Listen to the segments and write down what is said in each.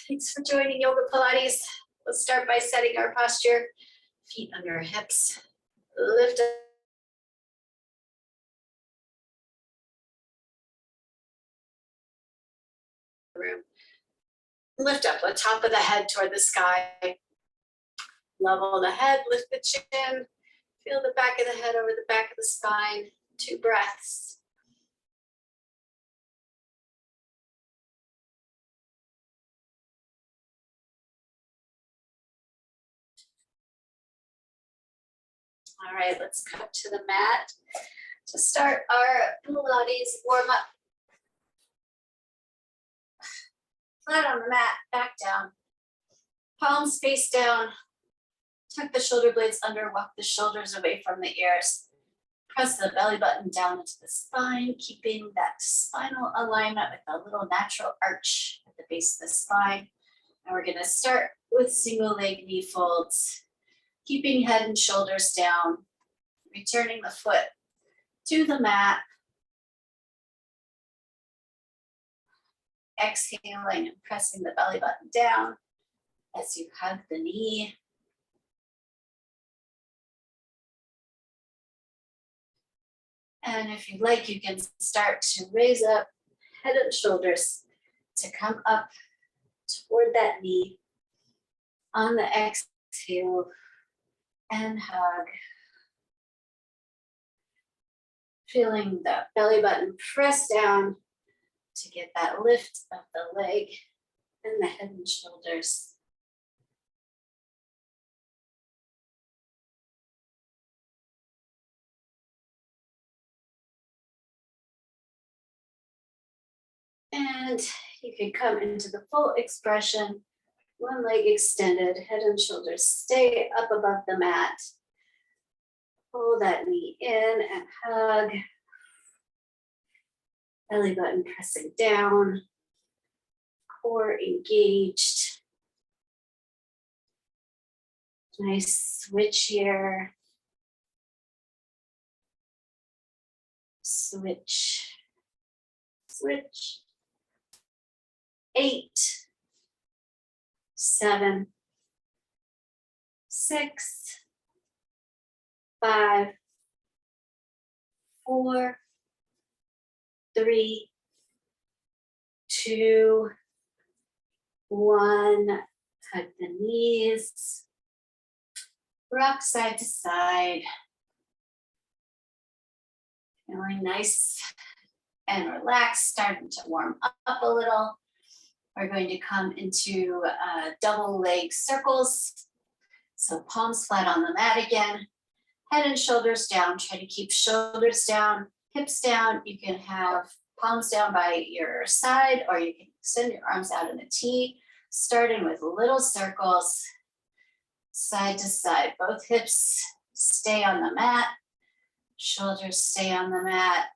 Thanks for joining Yoga Pilates. Let's start by setting our posture. Feet under our hips. Lift up. Room. Lift up the top of the head toward the sky. Level the head, lift the chin. Feel the back of the head over the back of the spine. 2 breaths. All right, let's come to the mat to start our Pilates warm up. Flat on the mat, back down. Palms face down. Tuck the shoulder blades under, walk the shoulders away from the ears. Press the belly button down into the spine, keeping that spinal alignment with a little natural arch at the base of the spine. And we're gonna start with single leg knee folds, keeping head and shoulders down, returning the foot to the mat. Exhaling and pressing the belly button down as you hug the knee. And if you'd like, you can start to raise up head and shoulders to come up toward that knee on the exhale and hug. Feeling the belly button press down to get that lift of the leg and the head and shoulders. And you can come into the full expression, one leg extended, head and shoulders stay up above the mat. Pull that knee in and hug. Belly button pressing down, core engaged. Nice switch here. Switch, switch. 8, 7, 6, 5, 4, 3, 2, 1. Hug the knees. Rock side to side. Feeling nice and relaxed, starting to warm up a little. We're going to come into double leg circles. So palms flat on the mat again. Head and shoulders down. Try to keep shoulders down, hips down. You can have palms down by your side, or you can extend your arms out in a T, starting with little circles, side to side. Both hips stay on the mat. Shoulders stay on the mat.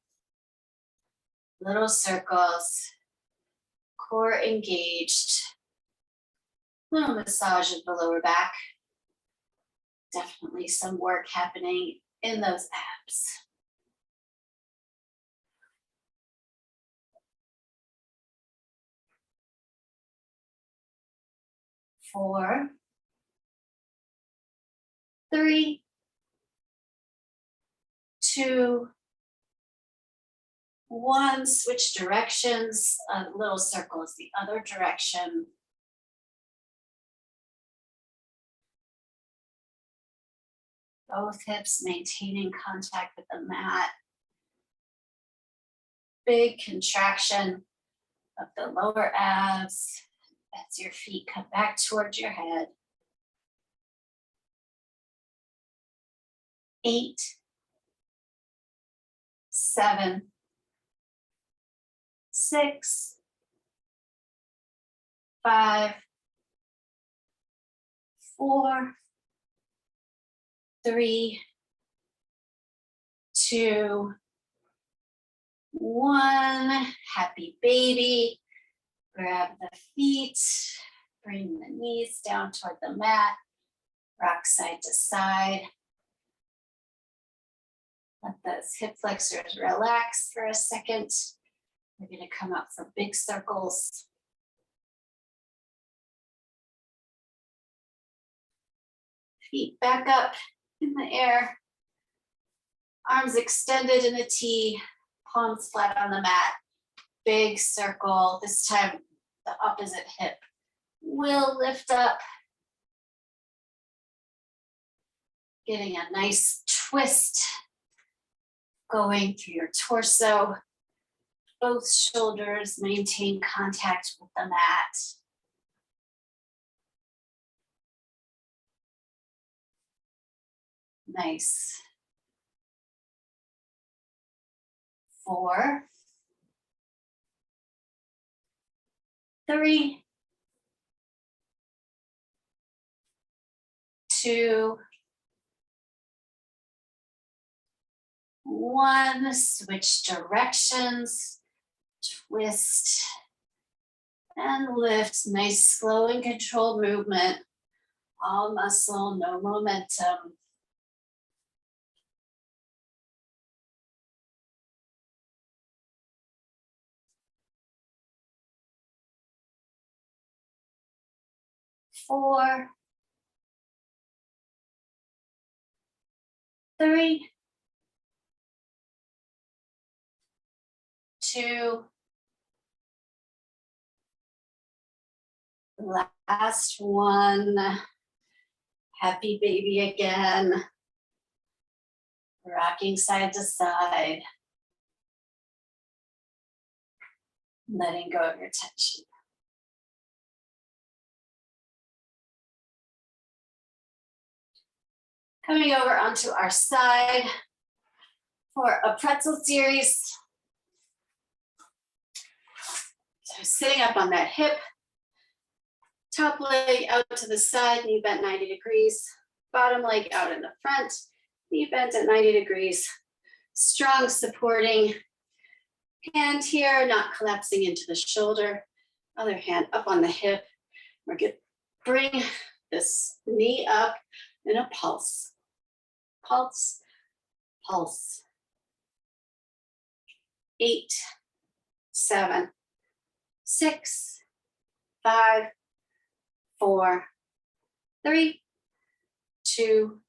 Little circles. Core engaged. Little massage of the lower back. Definitely some work happening in those abs. Four, 3, 2, 1. Switch directions. Little circles the other direction. Both hips maintaining contact with the mat. Big contraction of the lower abs as your feet come back towards your head. 8, 7, 6, 5, 4, 3, 2, 1. Happy baby. Grab the feet, bring the knees down toward the mat, rock side to side. Let those hip flexors relax for a second. We're going to come up for big circles. Feet back up in the air. Arms extended in a T, palms flat on the mat. Big circle, this time the opposite hip will lift up. Getting a nice twist going through your torso. Both shoulders maintain contact with the mat. Nice. 4, 3, 2, 1. Switch directions, twist and lift. Nice slow and controlled movement. All muscle, no momentum. Four, 3, 2, last one. Happy baby again. Rocking side to side. Letting go of your tension. Coming over onto our side for a pretzel series. So sitting up on that hip, top leg out to the side, knee bent 90 degrees, bottom leg out in the front, knee bent at 90 degrees. Strong supporting hand here, not collapsing into the shoulder. Other hand up on the hip. We're going to bring this knee up in a pulse. Pulse, pulse. 8, 7, 6, 5, 4, 3, 2,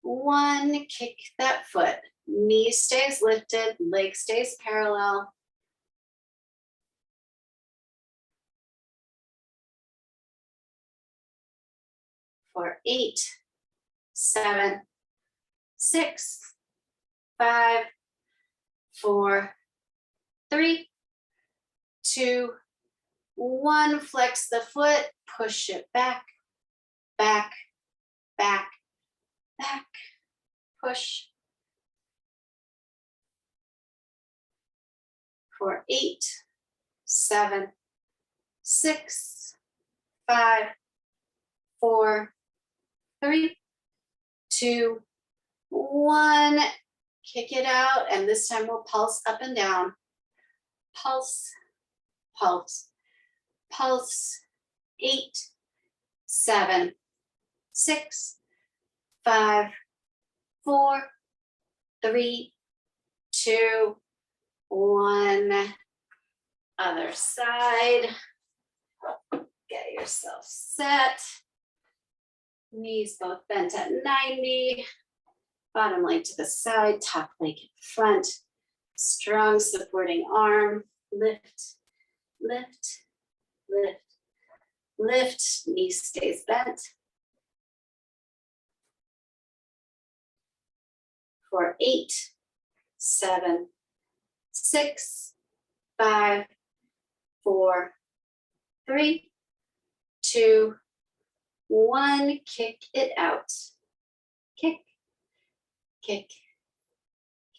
1. Kick that foot. Knee stays lifted, leg stays parallel. For 8, 7, 6, 5, 4, 3, 2, 1. Flex the foot, push it back, back, back, back, push. For 8, 7, 6, 5, 4, 3, 2, 1. Kick it out, and this time we'll pulse up and down. Pulse, pulse, pulse. 8, 7, 6, 5, 4, 3, 2, 1. Other side. Get yourself set. Knees both bent at 90. Bottom leg to the side, top leg in front. Strong supporting arm. Lift, lift, lift, lift. Knee stays bent. For 8, 7, 6, 5, 4, 3, 2, 1. Kick it out. Kick, kick,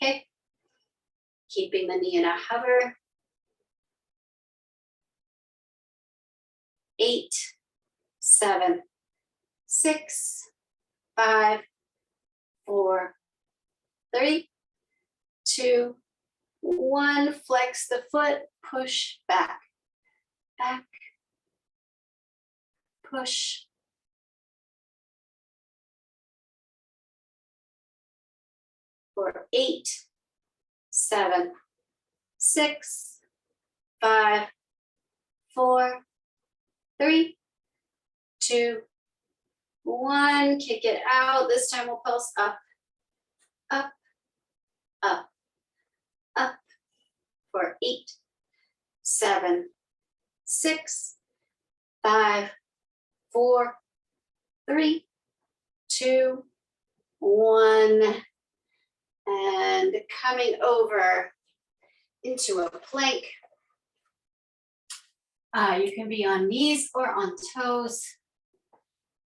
kick. Keeping the knee in a hover. 8, 7, 6, 5, 4, 3, 2, 1. Flex the foot, push back, back, push. For 8, 7, 6, 5, 4, 3, 2, 1, kick it out. This time we'll pulse up, up, up, up for 8, 7, 6, 5, 4, 3, 2, 1. And coming over into a plank. You can be on knees or on toes.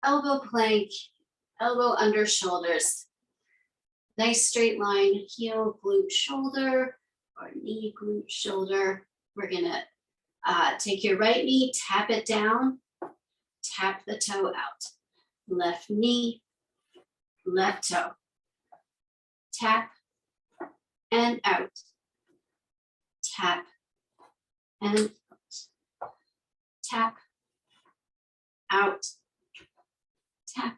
Elbow plank, elbow under shoulders. Nice straight line, heel, glute, shoulder, or knee, glute, shoulder. We're gonna take your right knee, tap it down, tap the toe out. Left knee, left toe. Tap and out. Tap and out. Tap, out, tap,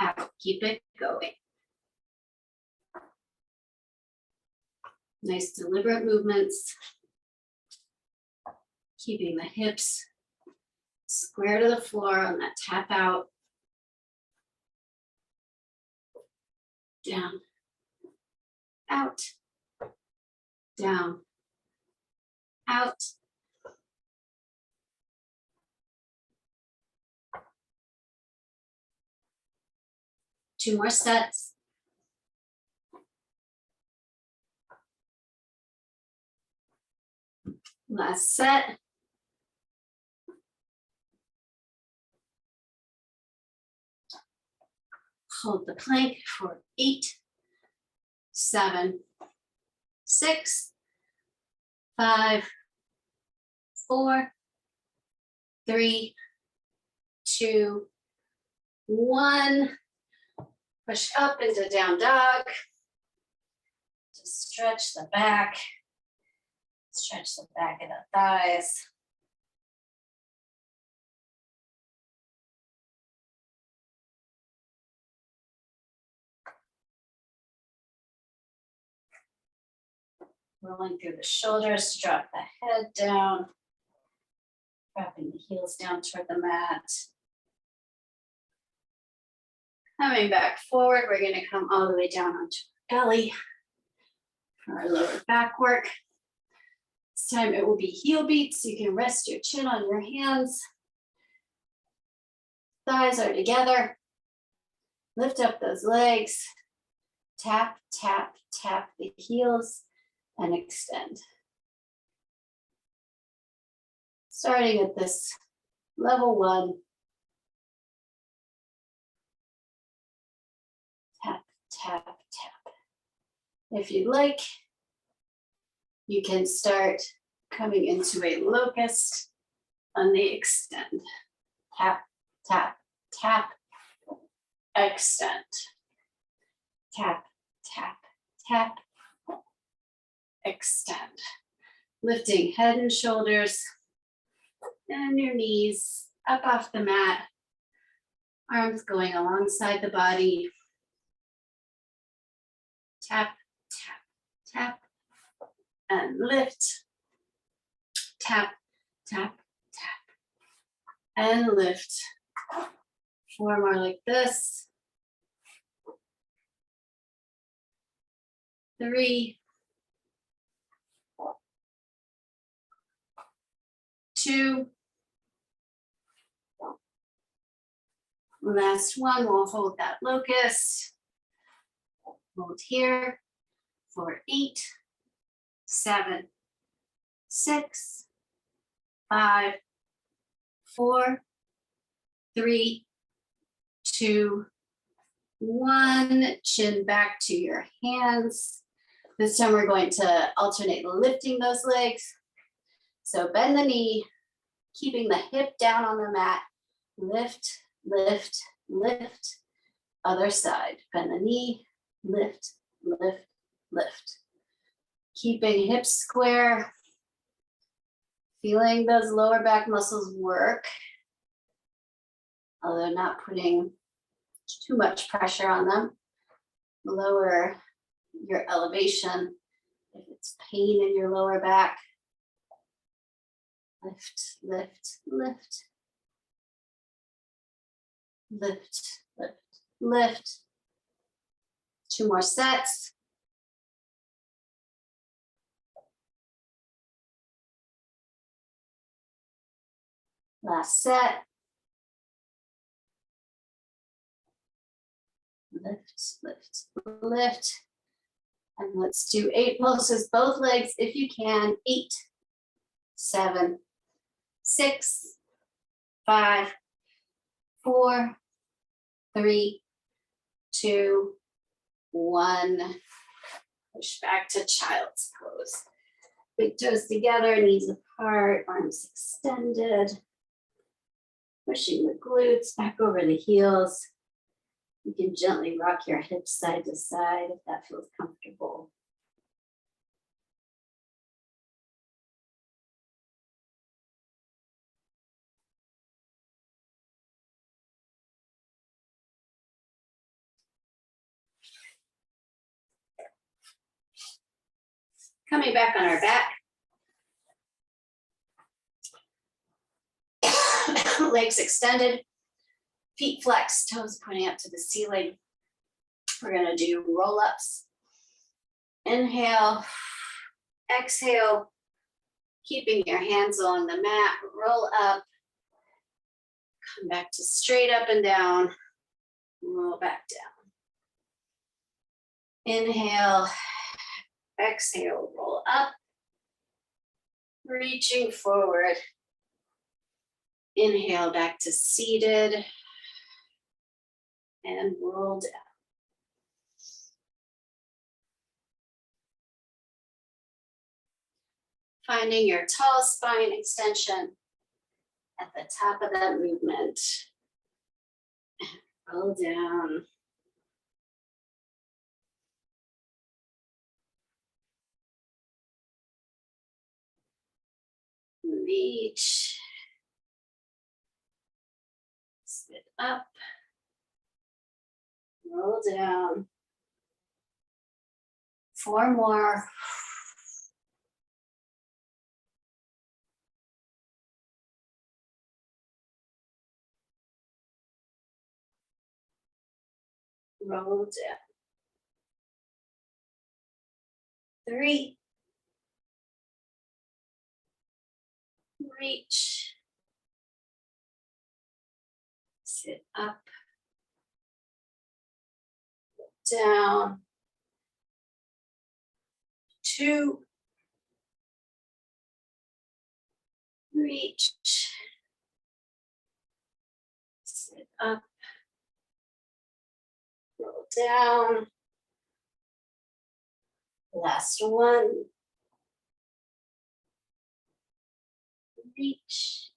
out. Keep it going. Nice deliberate movements. Keeping the hips square to the floor on that tap out. Down, out, down, out. Two more sets. Last set. Hold the plank for 8, 7, 6, 5, 4, 3, 2, 1. Push up into down dog. Just stretch the back. Stretch the back of the thighs. Rolling through the shoulders to drop the head down. Dropping the heels down toward the mat. Coming back forward, we're going to come all the way down onto our belly for our lower back work. This time it will be heel beats. You can rest your chin on your hands. Thighs are together. Lift up those legs. Tap, tap, tap the heels and extend. Starting at this level 1. Tap, tap, tap. If you'd like, you can start coming into a locust on the extend. Tap, tap, tap, extend. Tap, tap, tap, extend. Lifting head and shoulders and your knees up off the mat. Arms going alongside the body. Tap, tap, tap, and lift. Tap, tap, tap, and lift. 4 more like this. 3, 2. Last one, we'll hold that locust. Hold here for 8, 7, 6, 5, 4, 3, 2, 1. Chin back to your hands. This time we're going to alternate lifting those legs. So bend the knee, keeping the hip down on the mat. Lift, lift, lift. Other side. Bend the knee, lift, lift, lift. Keeping hips square. Feeling those lower back muscles work. Although not putting too much pressure on them. Lower your elevation if it's pain in your lower back. Lift, lift, lift. lift, lift, lift. 2 more sets. Last set. Lift, lift, lift. And let's do 8 pulses, both legs if you can. 8, 7, 6, 5, 4, 3, 2, 1. Push back to child's pose. Big toes together, knees apart, arms extended. Pushing the glutes back over the heels. You can gently rock your hips side to side if that feels comfortable. Coming back on our back. Legs extended, feet flexed, toes pointing up to the ceiling. We're gonna do roll-ups. Inhale, exhale, keeping your hands on the mat, roll up, come back to straight up and down, roll back down. Inhale, exhale, roll up, reaching forward. Inhale back to seated and roll down. Finding your tall spine extension at the top of that movement. Roll down. Reach. Sit up. Roll down. 4 more. Roll down. 3. Reach. Sit up. Down. 2. Reach. Sit up. Roll down. Last one. Reach.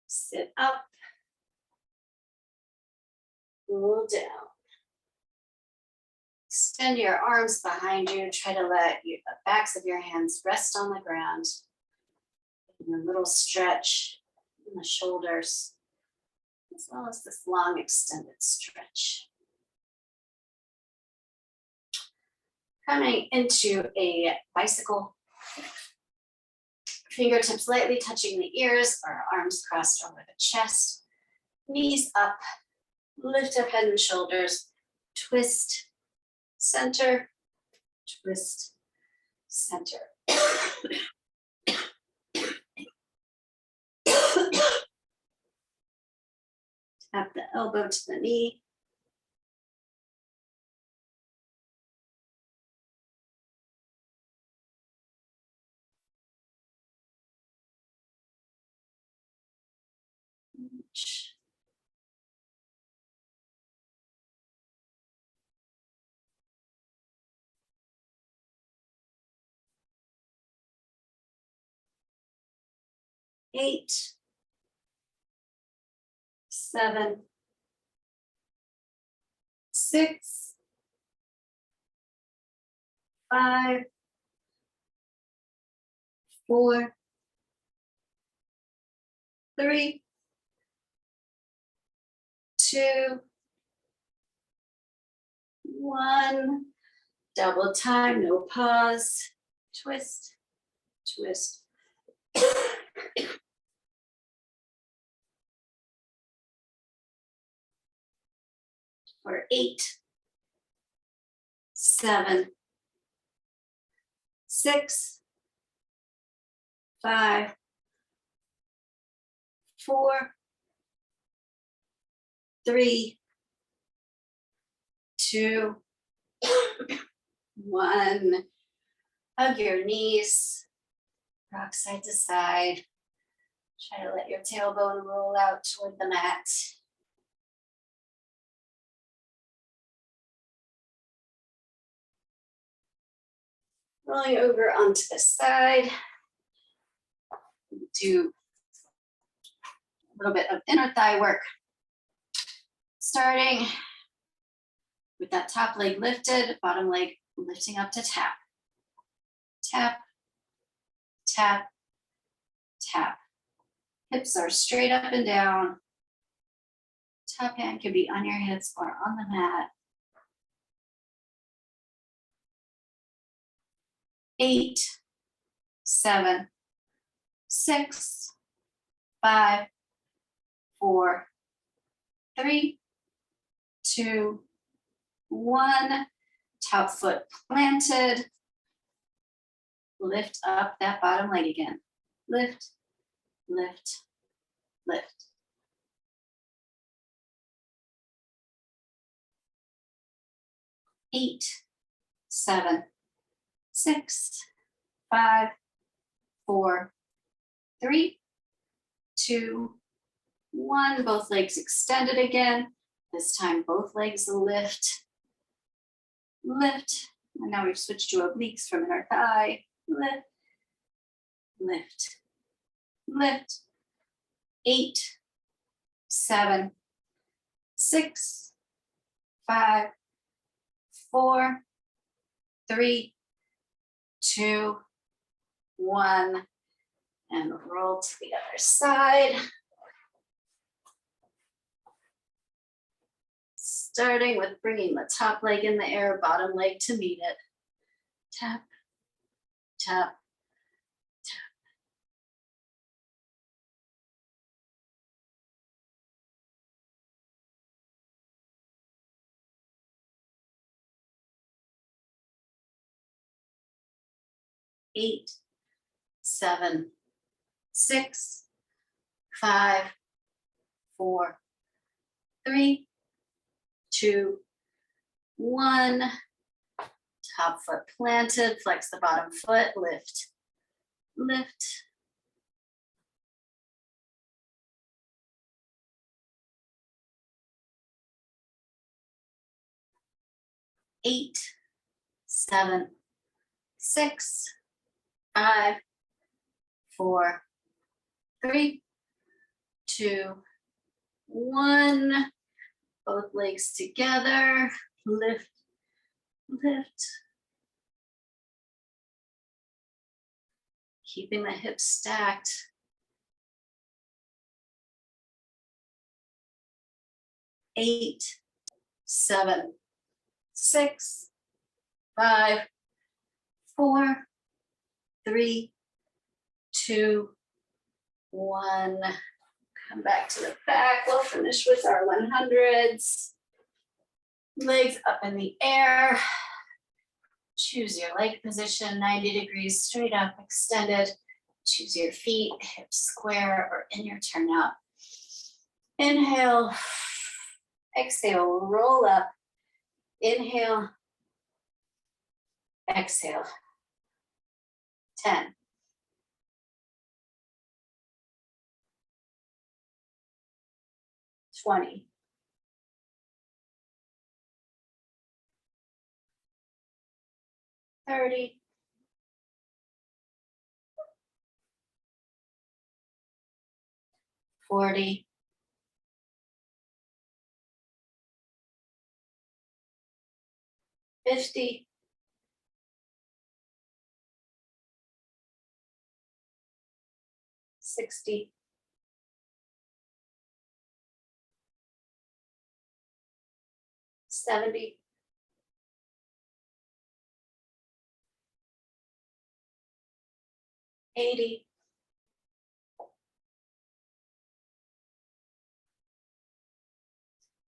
Sit up. Roll down. Extend your arms behind you. Try to let the backs of your hands rest on the ground. And a little stretch in the shoulders, as well as this long extended stretch. Coming into a bicycle. Fingertips lightly touching the ears or arms crossed over the chest. Knees up, lift up head and shoulders, twist, center, twist, center. Tap the elbow to the knee. Reach. Eight, 7, 6, 5, 4, 3, 2, 1. Double time, no pause. Twist, twist. for 8, 7, 6, 5, 4, 3, 2, 1. Hug your knees, rock side to side. Try to let your tailbone roll out toward the mat. Rolling over onto the side. Do a little bit of inner thigh work. Starting with that top leg lifted, bottom leg lifting up to tap. Tap, tap, tap. Hips are straight up and down. Top hand can be on your hips or on the mat. 8, 7, 6, 5, 4, 3, 2, 1. Top foot planted. Lift up that bottom leg again. Lift, lift, lift. 8, 7, 6, 5, 4, 3, 2, 1. Both legs extended again. This time both legs lift, lift. And now we've switched to obliques from inner thigh. Lift, lift, lift. 8, 7, 6, 5, 4, 3, 2, 1. And roll to the other side. Starting with bringing the top leg in the air, bottom leg to meet it. Tap, tap, tap. Eight, 7, 6, 5, 4, 3, 2, 1. Top foot planted, flex the bottom foot, lift, lift. 8, 7, 6, 5, 4, 3, 2, 1. Both legs together, lift, lift. Keeping the hips stacked. 8, 7, 6, 5, 4, 3, 2, 1. Come back to the back. We'll finish with our 100s. Legs up in the air. Choose your leg position, 90 degrees straight up, extended. Choose your feet, hips square or in your turnout. Inhale. Exhale, roll up. Inhale. Exhale. 10. 20. 30. 40. 50. 60. 70. 80.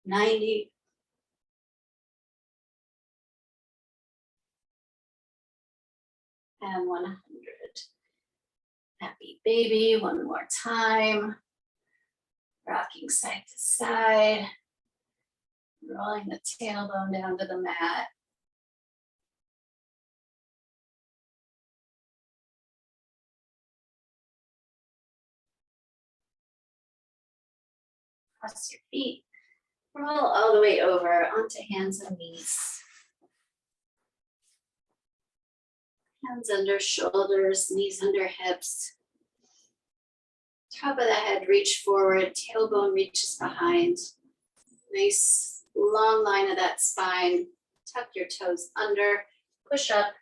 90. And 100. Happy baby, one more time. Rocking side to side. Rolling the tailbone down to the mat. Cross your feet. Roll all the way over onto hands and knees. Hands under shoulders, knees under hips. Top of the head, reach forward, tailbone reaches behind. Nice long line of that spine. Tuck your toes under, push up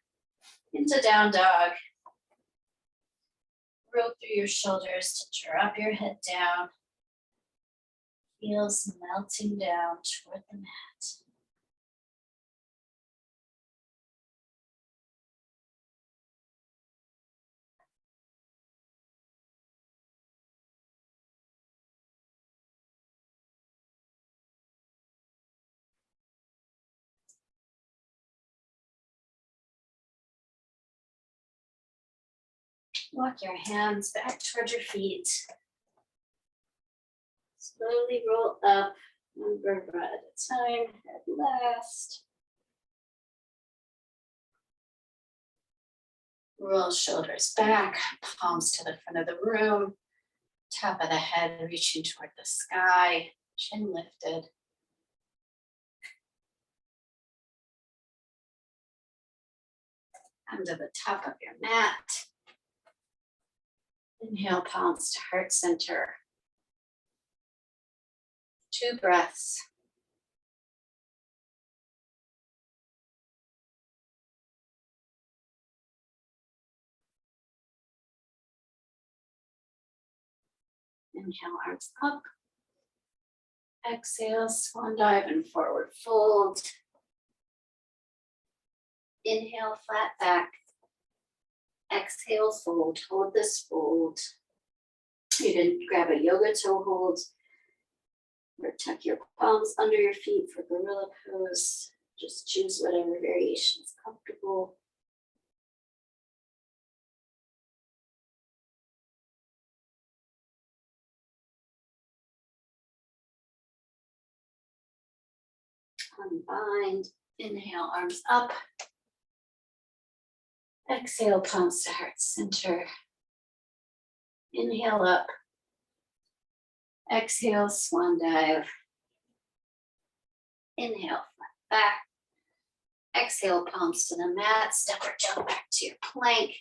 into down dog. Roll through your shoulders to drop your head down. Heels melting down toward the mat. Walk your hands back toward your feet. Slowly roll up, one vertebra at a time, head last. Roll shoulders back, palms to the front of the room. Top of the head reaching toward the sky, chin lifted. Come to the top of your mat. Inhale, palms to heart center. 2 breaths. Inhale, arms up. Exhale, swan dive and forward fold. Inhale, flat back. Exhale, fold. Hold this fold. You can grab a yoga toe hold or tuck your palms under your feet for gorilla pose. Just choose whatever variation is comfortable. Unbind. Inhale, arms up. Exhale, palms to heart center. Inhale up. Exhale, swan dive. Inhale, flat back. Exhale, palms to the mat. Step or jump back to your plank.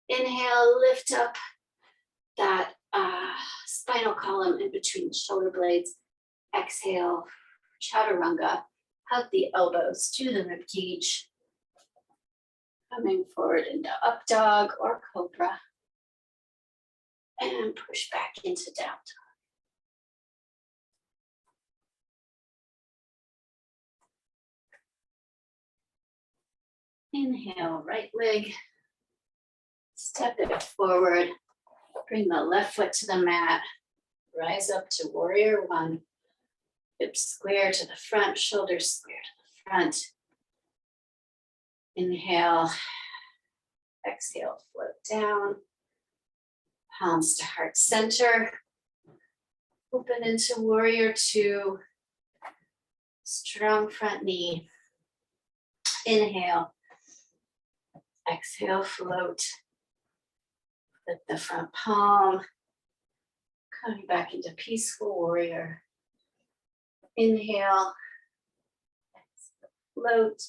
Inhale, lift up that spinal column in between the shoulder blades. Exhale, chaturanga. Hug the elbows to the rib cage. Coming forward into up dog or cobra. And push back into down dog. Inhale, right leg. Step it forward. Bring the left foot to the mat. Rise up to warrior one. Hips square to the front, shoulders square to the front. Inhale. Exhale, float down. Palms to heart center. Open into warrior two. Strong front knee. Inhale. Exhale, float. Lift the front palm. Coming back into peaceful warrior. Inhale. Exhale, float.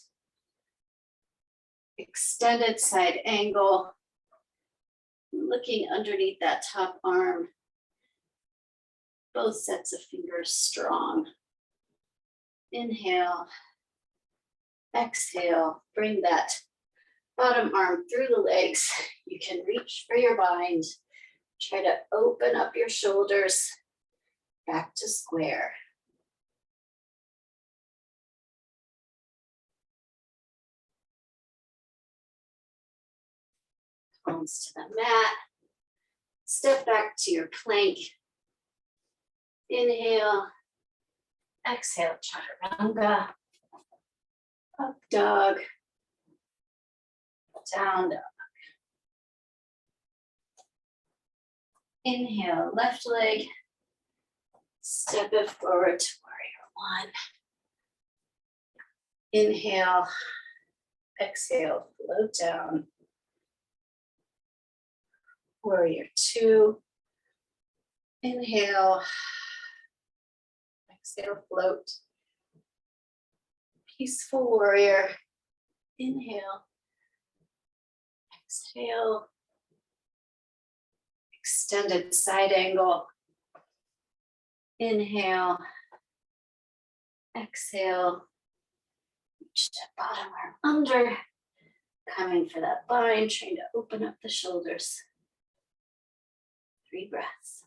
Extended side angle. Looking underneath that top arm. Both sets of fingers strong. Inhale. Exhale. Bring that bottom arm through the legs. You can reach for your bind. Try to open up your shoulders. Back to square. Palms to the mat. Step back to your plank. Inhale. Exhale, chaturanga. Up dog. Down dog. Inhale, left leg. Step it forward to warrior one. Inhale, exhale, float down. Warrior two. Inhale, exhale, float. Peaceful warrior. Inhale, exhale. Extended side angle. Inhale, exhale. Reach the bottom arm under. Coming for that bind, trying to open up the shoulders. 3 breaths.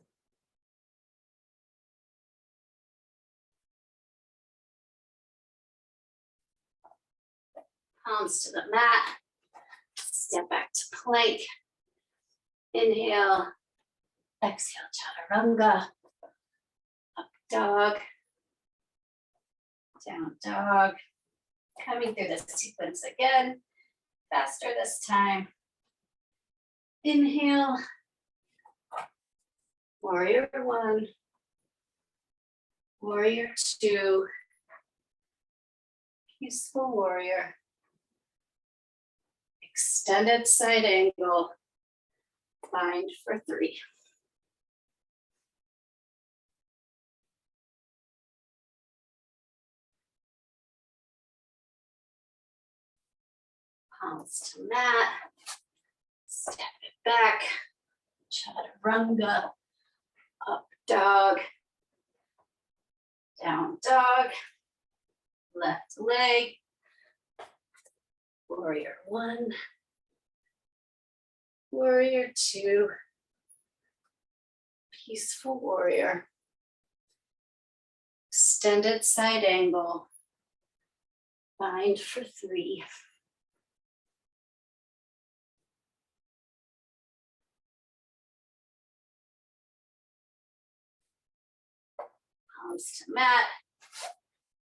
Palms to the mat. Step back to plank. Inhale, exhale, chaturanga. Up dog. Down dog. Coming through this sequence again. Faster this time. Inhale. Warrior one. Warrior two. Peaceful warrior. Extended side angle. Bind for 3. Palms to mat. Step it back. Chaturanga. Up dog. Down dog. Left leg. Warrior one. Warrior two. Peaceful warrior. Extended side angle. Bind for 3. Palms to mat.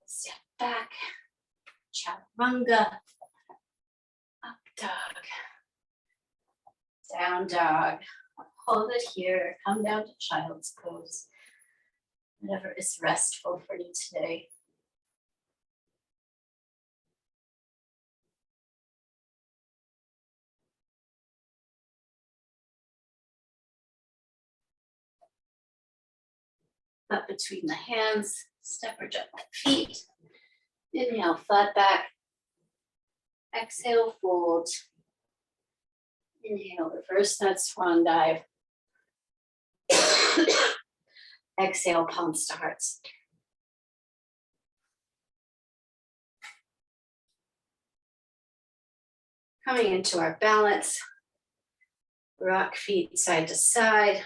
Step back. Chaturanga. Up dog. Down dog. Hold it here. Come down to child's pose. Whatever is restful for you today. Up between the hands. Step or jump the feet. Inhale, flat back. Exhale, fold. Inhale, reverse that swan dive. Exhale, palms to hearts. Coming into our balance. Rock feet side to side.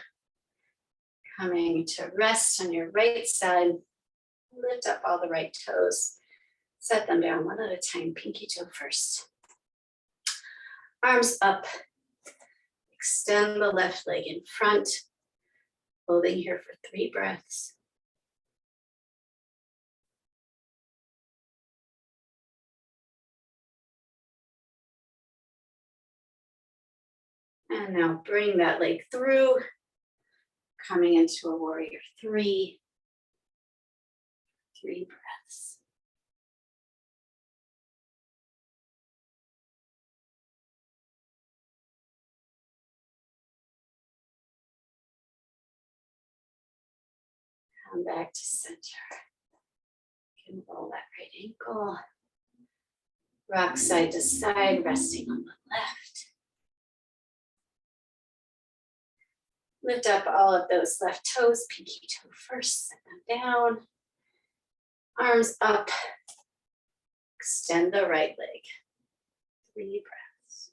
Coming to rest on your right side. Lift up all the right toes. Set them down one at a time, pinky toe first. Arms up. Extend the left leg in front. Holding here for 3 breaths. And now bring that leg through. Coming into a warrior 3. 3 breaths. Come back to center. You can roll that right ankle. Rock side to side, resting on the left. Lift up all of those left toes, pinky toe first, set them down. Arms up. Extend the right leg. 3 breaths.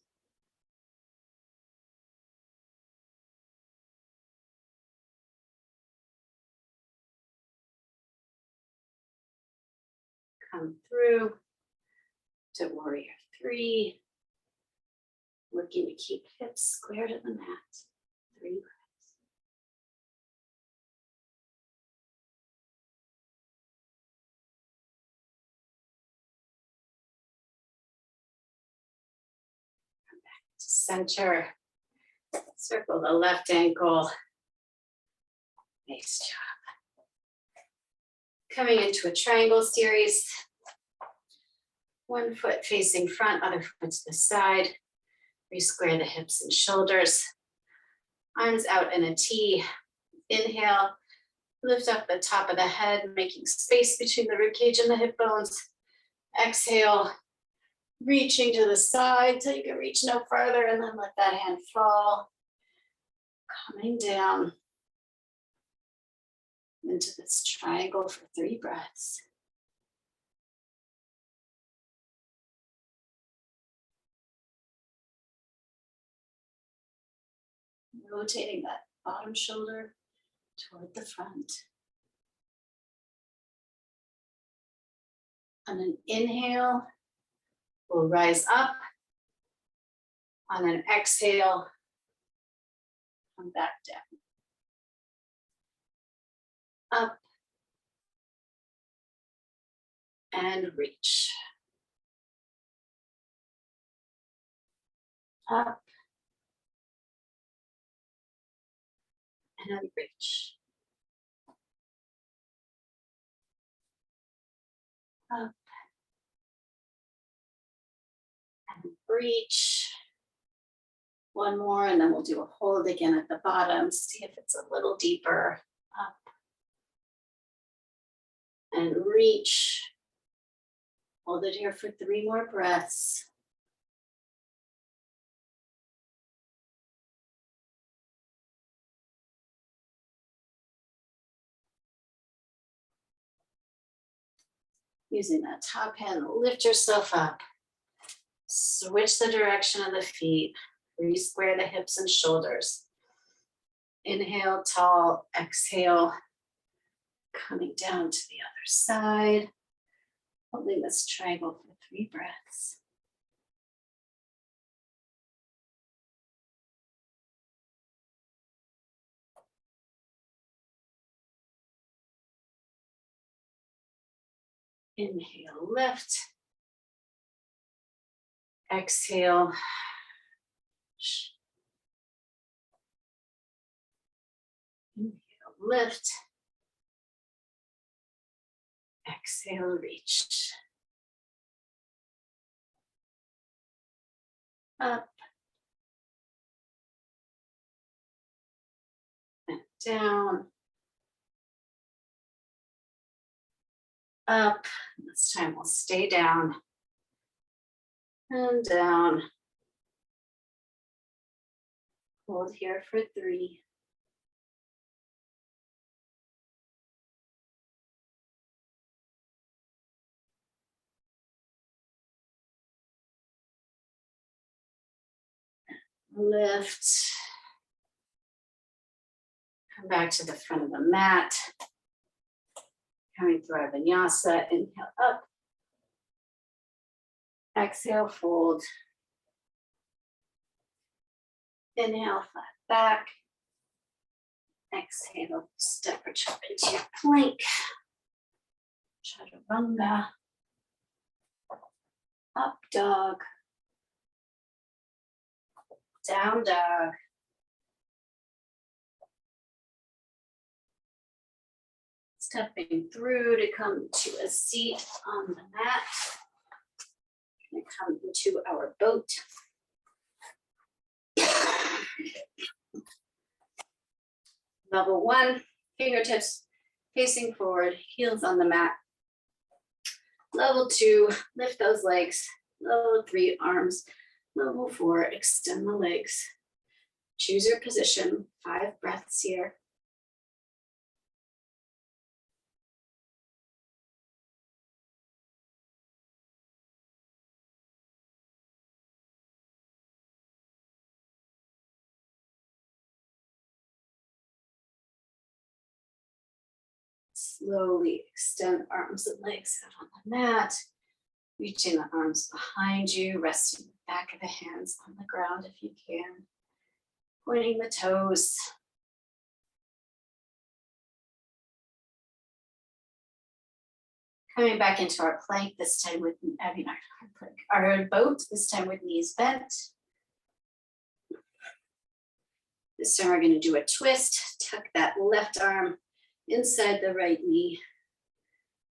Come through to warrior 3. Looking to keep hips square to the mat. 3 breaths. center. Circle the left ankle. Nice job. Coming into a triangle series. One foot facing front, other foot to the side. Re-square the hips and shoulders. Arms out in a T. Inhale, lift up the top of the head, making space between the ribcage and the hip bones. Exhale, reaching to the side till you can reach no farther, and then let that hand fall. Coming down into this triangle for 3 breaths. Rotating that bottom shoulder toward the front. On an inhale, we'll rise up. On an exhale, come back down. Up and reach. Up and reach. Up and reach. One more, and then we'll do a hold again at the bottom. See if it's a little deeper. Up and reach. Hold it here for 3 more breaths. Using that top hand, lift yourself up. Switch the direction of the feet. Re-square the hips and shoulders. Inhale, tall. Exhale, coming down to the other side. Holding this triangle for 3 breaths. Inhale, lift. Exhale. Inhale, lift. Exhale, reach. Up and down. Up. This time we'll stay down and down. Hold here for 3. Lift. Come back to the front of the mat. Coming through our vinyasa. Inhale up. Exhale, fold. Inhale, flat back. Exhale, step or jump into your plank. Chaturanga. Up dog. Down dog. Stepping through to come to a seat on the mat. We're going to come into our boat. Level 1, fingertips facing forward, heels on the mat. Level 2, lift those legs. Level 3, arms. Level 4, extend the legs. Choose your position, 5 breaths here. Slowly extend arms and legs out on the mat. Reaching the arms behind you, resting the back of the hands on the ground if you can. Pointing the toes. Coming back into our plank, this time with, our boat, this time with knees bent. This time we're going to do a twist. Tuck that left arm inside the right knee.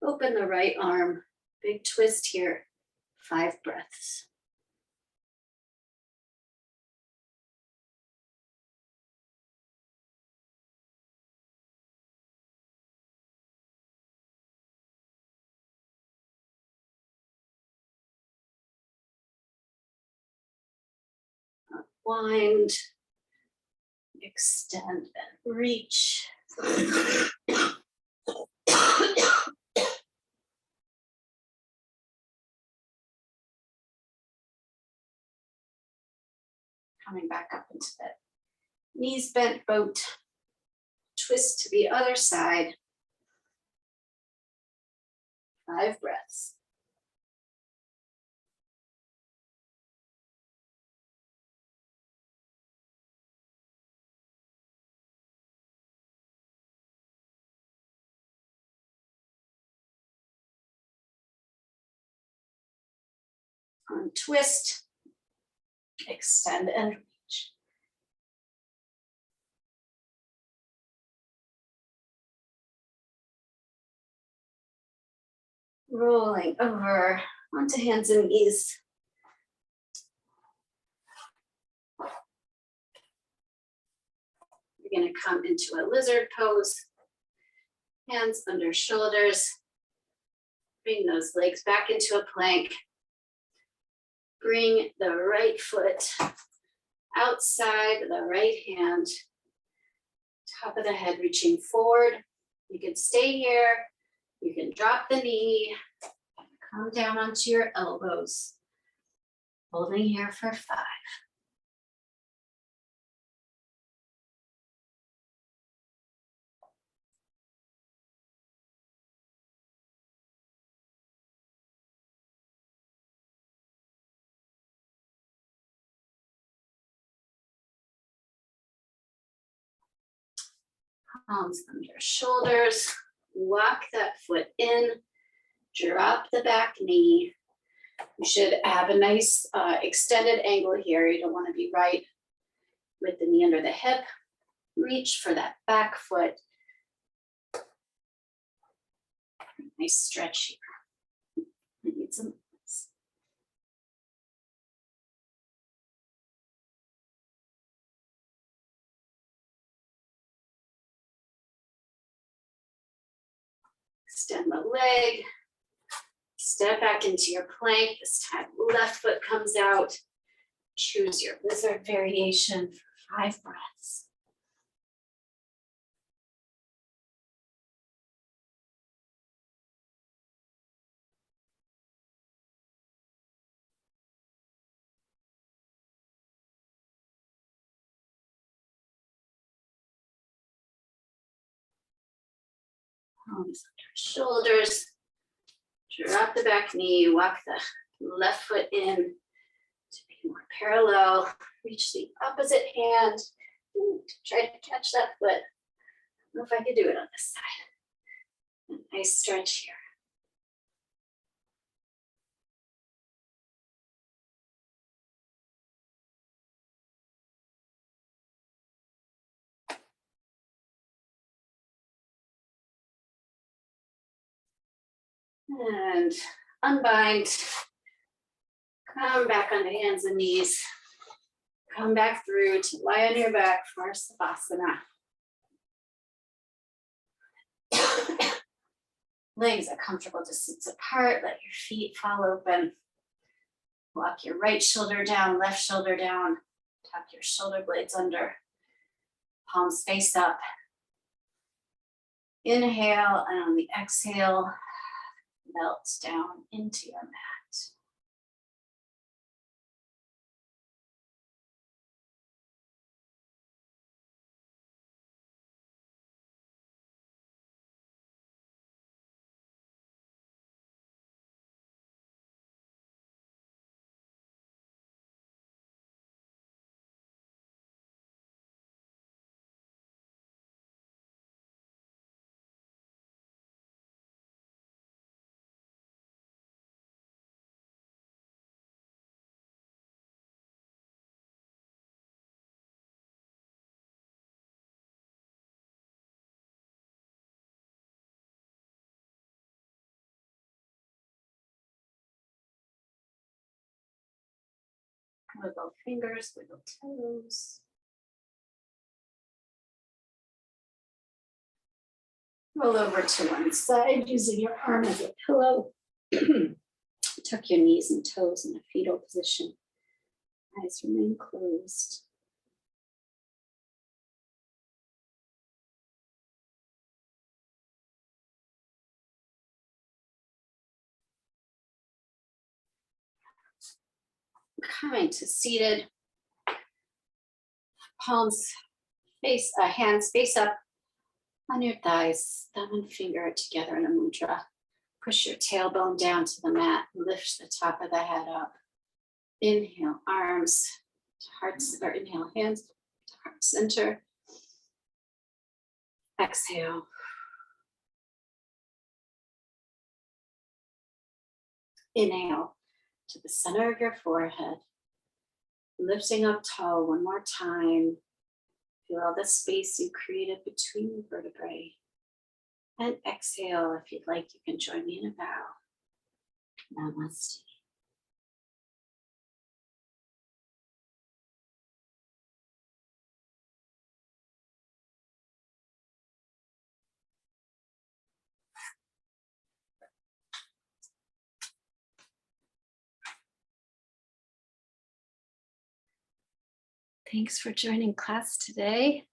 Open the right arm. Big twist here. 5 breaths. Wind, extend and reach. Coming back up into that knees bent boat. Twist to the other side. 5 breaths. Twist, extend and reach. Rolling over onto hands and knees. You're going to come into a lizard pose. Hands under shoulders. Bring those legs back into a plank. Bring the right foot outside the right hand. Top of the head reaching forward. You can stay here. You can drop the knee. Come down onto your elbows. Holding here for 5. Palms under shoulders. Walk that foot in. Drop the back knee. You should have a nice extended angle here. You don't want to be right with the knee under the hip. Reach for that back foot. Nice stretch here. I need some. Extend the leg. Step back into your plank. This time, left foot comes out. Choose your lizard variation for 5 breaths. Palms under shoulders. Drop the back knee. Walk the left foot in to be more parallel. Reach the opposite hand. Try to catch that foot. I don't know if I could do it on this side. A nice stretch here. And unbind. Come back on the hands and knees. Come back through to lie on your back for Savasana. Legs a comfortable distance apart. Let your feet fall open. Walk your right shoulder down, left shoulder down. Tuck your shoulder blades under. Palms face up. Inhale, and on the exhale, melt down into your mat. Wiggle fingers, wiggle toes. Roll over to one side using your arm as a pillow. Tuck your knees and toes in a fetal position. Eyes remain closed. Coming to seated. Palms face, hands face up on your thighs, thumb and finger together in a mudra. Push your tailbone down to the mat. Lift the top of the head up. Inhale, arms to hearts, or inhale, hands to heart center. Exhale. Inhale to the center of your forehead. Lifting up tall one more time. Feel all the space you created between the vertebrae. And exhale, if you'd like, you can join me in a bow. Namaste. Thanks for joining class today.